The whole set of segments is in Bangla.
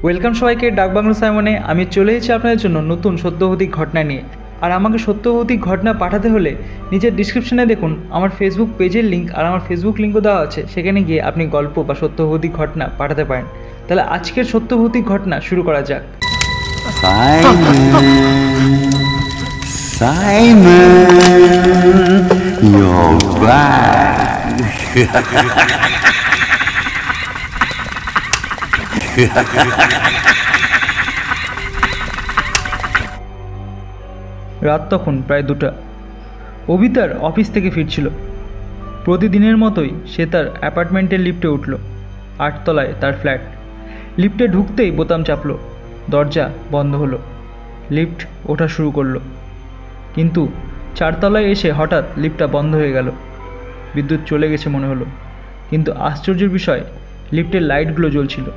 ওয়েলকাম সবাইকে ডাক বাংলো সাইমনে। আমি চলে এসেছি আপনাদের জন্য নতুন সত্যভৌতিক ঘটনা নিয়ে। আর আমাকে সত্যভৌতিক ঘটনা পাঠাতে হলে নিচের ডিসক্রিপশনে দেখুন আমার ফেসবুক পেজের লিঙ্ক, আর আমার ফেসবুক লিঙ্কও দেওয়া আছে, সেখানে গিয়ে আপনি গল্প বা সত্যভৌতিক ঘটনা পাঠাতে পারেন। তাহলে আজকের সত্যভৌতিক ঘটনা শুরু করা যাক। Simon, you're back. রাত তখন প্রায় 2টা। অভি তার অফিস থেকে ফিরছিল। প্রতিদিনের মতোই সে তার অ্যাপার্টমেন্টের লিফটে উঠল। 8 তলায় তার ফ্ল্যাট। লিফটে ঢুকতেই বোতাম চাপলো, দরজা বন্ধ হলো। লিফট ওঠা শুরু করলো, কিন্তু 4 তলায় এসে হঠাৎ লিফটটা বন্ধ হয়ে গেল। বিদ্যুৎ চলে গেছে মনে হলো, কিন্তু আশ্চর্যের বিষয় লিফটের লাইটগুলো জ্বলছিল।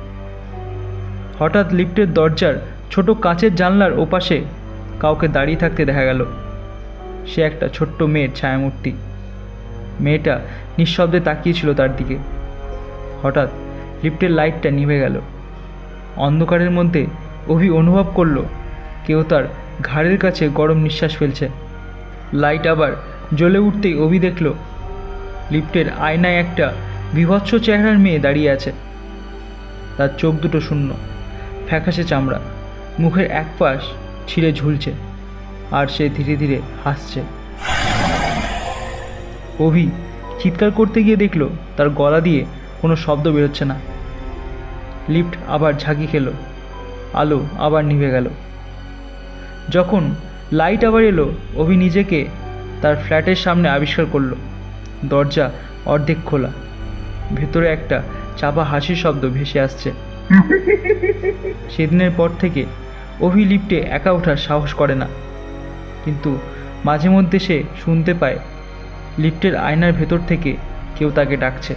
হঠাৎ লিফটের দরজার ছোট কাঁচের জানলার ওপাশে কাউকে দাঁড়িয়ে থাকতে দেখা গেল। সে একটা ছোট্ট মেয়ের ছায়ামূর্তি। মেয়েটা নিঃশব্দে তাকিয়েছিল তার দিকে। হঠাৎ লিফটের লাইটটা নিভে গেল। অন্ধকারের মধ্যে অভি অনুভব করলো কেউ তার ঘাড়ের কাছে গরম নিঃশ্বাস ফেলছে। লাইট আবার জ্বলে উঠতেই অভি দেখল লিফটের আয়নায় একটা বীভৎস চেহারার মেয়ে দাঁড়িয়ে আছে। তার চোখ দুটো শূন্য, ফ্যাকাশে চামড়া, মুখের এক পাশ ছিঁড়ে ঝুলছে, আর সে ধীরে ধীরে হাসছে। অভি চিৎকার করতে গিয়ে দেখল তার গলা দিয়ে কোনো শব্দ বেরোচ্ছে না। লিফট আবার ঝাঁকি খেলো, আলো আবার নিভে গেল। যখন লাইট আবার এলো, অভি নিজেকে তার ফ্ল্যাটের সামনে আবিষ্কার করলো। দরজা অর্ধেক খোলা, ভেতরে একটা চাপা হাসির শব্দ ভেসে আসছে। সেদিনের পর থেকে অভি লিফটে একা ওঠার সাহস করে না, কিন্তু মাঝে মধ্যে সে শুনতে পায় লিফটের আয়নার ভেতর থেকে কেউ তাকে ডাকছে।